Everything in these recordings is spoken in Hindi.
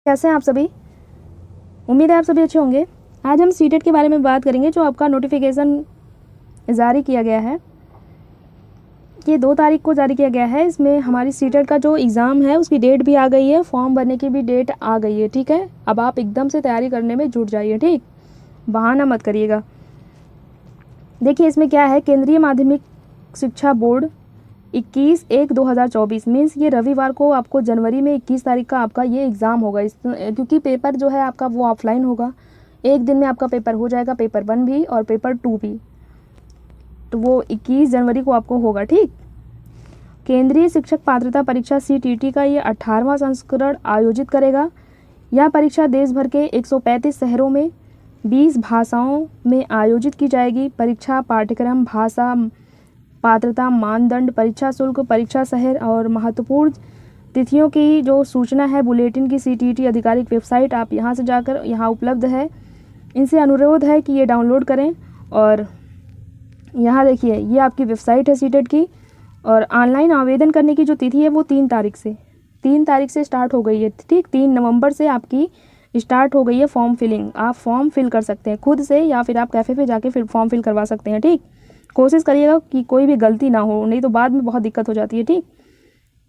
कैसे हैं आप सभी। उम्मीद है आप सभी अच्छे होंगे। आज हम सीटेट के बारे में बात करेंगे जो आपका नोटिफिकेशन जारी किया गया है। ये 2 तारीख को जारी किया गया है। इसमें हमारी सीटेट का जो एग्ज़ाम है उसकी डेट भी आ गई है, फॉर्म भरने की भी डेट आ गई है। ठीक है, अब आप एकदम से तैयारी करने में जुट जाइए। ठीक, बहाना मत करिएगा। देखिए इसमें क्या है, केंद्रीय माध्यमिक शिक्षा बोर्ड 21/1/2024 मीन्स ये रविवार को आपको जनवरी में 21 तारीख का आपका ये एग्ज़ाम होगा। क्योंकि पेपर जो है आपका वो ऑफलाइन होगा। एक दिन में आपका पेपर हो जाएगा, पेपर 1 भी और पेपर 2 भी। तो वो 21 जनवरी को आपको होगा। ठीक, केंद्रीय शिक्षक पात्रता परीक्षा CTET का ये 18वां संस्करण आयोजित करेगा। यह परीक्षा देश भर के 135 शहरों में 20 भाषाओं में आयोजित की जाएगी। परीक्षा पाठ्यक्रम, भाषा, पात्रता मानदंड, परीक्षा शुल्क, परीक्षा शहर और महत्वपूर्ण तिथियों की जो सूचना है बुलेटिन की CTET आधिकारिक वेबसाइट आप यहाँ से जाकर यहाँ उपलब्ध है। इनसे अनुरोध है कि ये डाउनलोड करें। और यहाँ देखिए ये आपकी वेबसाइट है सीटेट की। और ऑनलाइन आवेदन करने की जो तिथि है वो 3 तारीख से स्टार्ट हो गई है। ठीक, 3 नवंबर से आपकी स्टार्ट हो गई है फॉर्म फिलिंग। आप फॉर्म फिल कर सकते हैं खुद से या फिर आप कैफ़े पे जाके फिर फॉर्म फिल करवा सकते हैं। ठीक, कोशिश करिएगा कि कोई भी गलती ना हो, नहीं तो बाद में बहुत दिक्कत हो जाती है। ठीक,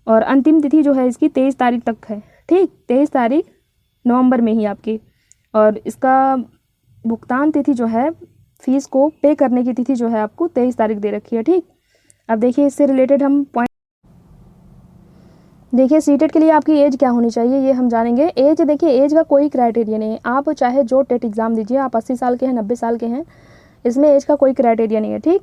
और अंतिम तिथि जो है इसकी 23 तारीख तक है। ठीक, 23 तारीख नवंबर में ही आपकी। और इसका भुगतान तिथि जो है, फीस को पे करने की तिथि जो है आपको 23 तारीख दे रखी है। ठीक, अब देखिए इससे रिलेटेड हम पॉइंट देखिए सीटेट के लिए आपकी एज क्या होनी चाहिए ये हम जानेंगे। एज देखिए, एज का कोई क्राइटेरिया नहीं है। आप चाहे जो टेट एग्ज़ाम दीजिए, आप 80 साल के हैं, 90 साल के हैं, इसमें एज का कोई क्राइटेरिया नहीं है। ठीक,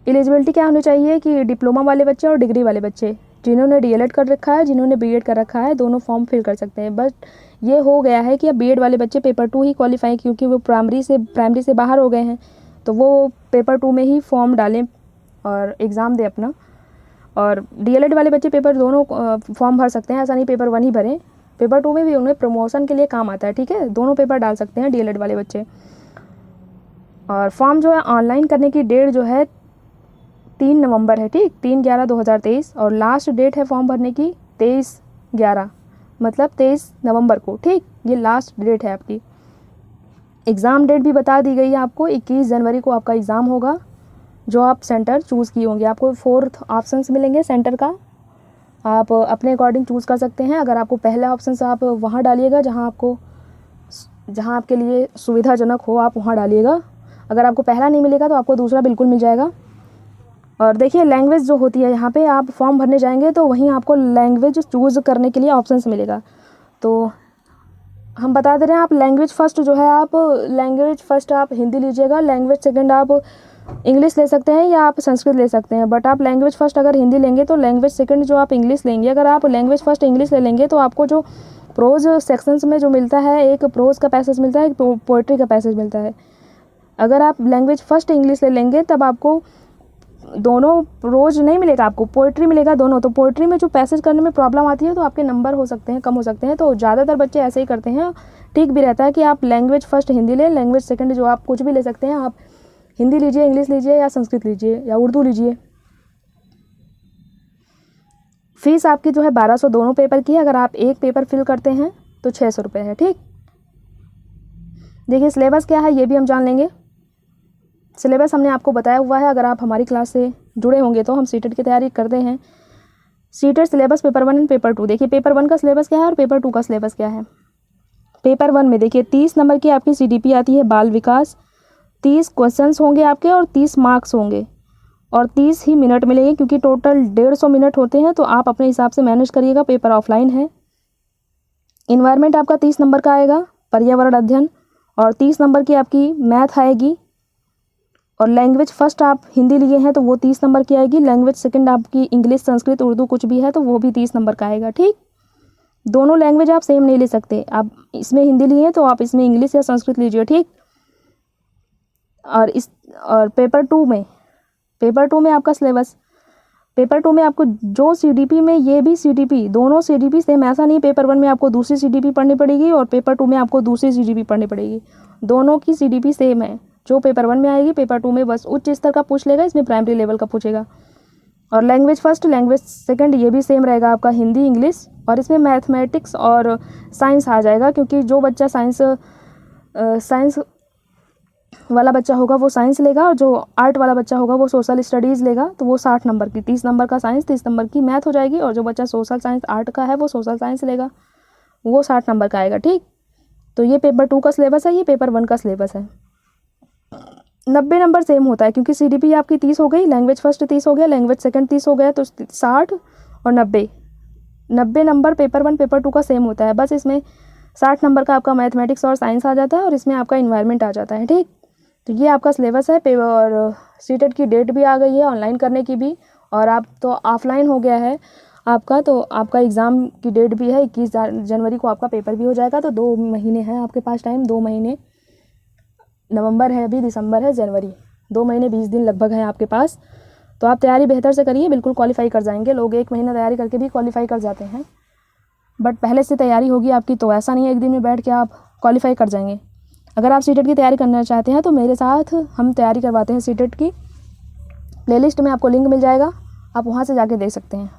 एलिजिबिलिटी क्या होनी चाहिए कि डिप्लोमा वाले बच्चे और डिग्री वाले बच्चे, जिन्होंने DLED कर रखा है, जिन्होंने B.Ed कर रखा है, दोनों फॉर्म फिल कर सकते हैं। बट ये हो गया है कि अब B.Ed वाले बच्चे पेपर 2 ही क्वालिफाई, क्योंकि वो प्राइमरी से बाहर हो गए हैं, तो वो पेपर 2 में ही फॉर्म डालें और एग्ज़ाम दें अपना। और DLED वाले बच्चे पेपर दोनों फॉर्म भर सकते हैं, ऐसा नहीं पेपर 1 ही भरें। पेपर 2 में भी उन्हें प्रमोशन के लिए काम आता है। ठीक है, दोनों पेपर डाल सकते हैं DLED वाले बच्चे। और फॉर्म जो है ऑनलाइन करने की डेट जो है 3 नवंबर है। ठीक, 3/11/2023 और लास्ट डेट है फॉर्म भरने की 23/11, मतलब 23 नवंबर को। ठीक, ये लास्ट डेट है आपकी। एग्ज़ाम डेट भी बता दी गई है आपको, 21 जनवरी को आपका एग्ज़ाम होगा। जो आप सेंटर चूज़ किए होंगे, आपको 4th ऑप्शंस मिलेंगे सेंटर का, आप अपने अकॉर्डिंग चूज़ कर सकते हैं। अगर आपको पहला ऑप्शन से आप वहाँ डालिएगा जहाँ आपके लिए सुविधाजनक हो, आप वहाँ डालिएगा। अगर आपको पहला नहीं मिलेगा तो आपको दूसरा बिल्कुल मिल जाएगा। और देखिए लैंग्वेज जो होती है, यहाँ पे आप फॉर्म भरने जाएंगे तो वहीं आपको लैंग्वेज चूज़ करने के लिए ऑप्शंस मिलेगा। तो हम बता दे रहे हैं, आप लैंग्वेज फ़र्स्ट जो है, आप लैंग्वेज फ़र्स्ट आप हिंदी लीजिएगा, लैंग्वेज सेकंड आप इंग्लिश ले सकते हैं या आप संस्कृत ले सकते हैं। बट आप लैंग्वेज फ़र्स्ट अगर हिंदी लेंगे तो लैंग्वेज सेकंड जो आप इंग्लिश लेंगे। अगर आप लैंग्वेज फ़र्स्ट इंग्लिश ले लेंगे तो आपको जो प्रोज सेक्शंस में जो मिलता है, एक प्रोज का पैसेज मिलता है, एक पोइट्री का पैसेज मिलता है। अगर आप लैंग्वेज फ़र्स्ट इंग्लिश ले लेंगे तब आपको दोनों प्रोज नहीं मिलेगा, आपको पोइट्री मिलेगा दोनों। तो पोइट्री में जो पैसेज करने में प्रॉब्लम आती है तो आपके नंबर हो सकते हैं कम हो सकते हैं। तो ज़्यादातर बच्चे ऐसे ही करते हैं। ठीक भी रहता है कि आप लैंग्वेज फ़र्स्ट हिंदी लें, लैंग्वेज सेकंड जो आप कुछ भी ले सकते हैं। आप हिंदी लीजिए, इंग्लिश लीजिए या संस्कृत लीजिए या उर्दू लीजिए। फीस आपकी जो है 1200 दोनों पेपर की है। अगर आप एक पेपर फिल करते हैं तो 600 रुपये है। ठीक, देखिए सिलेबस क्या है ये भी हम जान लेंगे। सिलेबस हमने आपको बताया हुआ है। अगर आप हमारी क्लास से जुड़े होंगे तो हम सीटेट की तैयारी करते हैं। CTET syllabus paper 1 and paper 2। देखिए पेपर 1 का सिलेबस क्या है और पेपर 2 का सिलेबस क्या है। पेपर 1 में देखिए 30 नंबर की आपकी CDP आती है, बाल विकास। 30 क्वेश्चंस होंगे आपके और 30 मार्क्स होंगे और 30 ही मिनट मिलेंगे, क्योंकि टोटल 150 मिनट होते हैं। तो आप अपने हिसाब से मैनेज करिएगा, पेपर ऑफलाइन है। इन्वायरमेंट आपका 30 नंबर का आएगा, पर्यावरण अध्ययन, और 30 नंबर की आपकी मैथ आएगी। और लैंग्वेज फ़र्स्ट आप हिंदी लिए हैं तो वो 30 नंबर की आएगी। लैंग्वेज सेकंड आपकी इंग्लिश, संस्कृत, उर्दू कुछ भी है तो वो भी 30 नंबर का आएगा। ठीक, दोनों लैंग्वेज आप सेम नहीं ले सकते। आप इसमें हिंदी लिए हैं तो आप इसमें इंग्लिश या संस्कृत लीजिए। ठीक, और पेपर 2 में आपका सिलेबस, पेपर 2 में आपको जो CDP में, ये भी CDP, दोनों CDP सेम, ऐसा नहीं पेपर 1 में आपको दूसरी CDP पढ़नी पड़ेगी और पेपर 2 में आपको दूसरी CDP पढ़नी पड़ेगी। दोनों की CDP सेम है। जो पेपर 1 में आएगी पेपर 2 में बस उच्च स्तर का पूछ लेगा, इसमें प्राइमरी लेवल का पूछेगा। और लैंग्वेज फर्स्ट, लैंग्वेज सेकंड ये भी सेम रहेगा आपका हिंदी इंग्लिश। और इसमें मैथमेटिक्स और साइंस आ जाएगा, क्योंकि जो बच्चा साइंस वाला बच्चा होगा वो साइंस लेगा, और जो आर्ट वाला बच्चा होगा वो सोशल स्टडीज़ लेगा। तो वो 60 नंबर की, 30 नंबर का साइंस, 30 नंबर की मैथ हो जाएगी। और जो बच्चा सोशल साइंस आर्ट का है वो सोशल साइंस लेगा, वो 60 नंबर का आएगा। ठीक, तो ये पेपर 2 का सिलेबस है, ये पेपर 1 का सिलेबस है। 90 नंबर सेम होता है, क्योंकि CDP आपकी 30 हो गई, लैंग्वेज फर्स्ट 30 हो गया, लैंग्वेज सेकंड 30 हो गया, तो 60 और 90 नंबर पेपर 1 पेपर 2 का सेम होता है। बस इसमें 60 नंबर का आपका मैथमेटिक्स और साइंस आ जाता है, और इसमें आपका इन्वायरमेंट आ जाता है। ठीक, तो ये आपका सिलेबस है। पेपर और सीटेट की डेट भी आ गई है ऑनलाइन करने की भी, और आप तो ऑफलाइन हो गया है आपका, तो आपका एग्ज़ाम की डेट भी है 21 जनवरी को आपका पेपर भी हो जाएगा। तो 2 महीने हैं आपके पास टाइम, 2 महीने, नवंबर है अभी, दिसंबर है, जनवरी, 2 महीने 20 दिन लगभग है आपके पास। तो आप तैयारी बेहतर से करिए, बिल्कुल क्वालिफाई कर जाएंगे। लोग 1 महीना तैयारी करके भी क्वालिफाई कर जाते हैं, बट पहले से तैयारी होगी आपकी, तो ऐसा नहीं है एक दिन में बैठ के आप क्वालिफाई कर जाएंगे। अगर आप सीटेट की तैयारी करना चाहते हैं तो मेरे साथ हम तैयारी करवाते हैं सीटेट की। प्लेलिस्ट में आपको लिंक मिल जाएगा, आप वहाँ से जाके देख सकते हैं।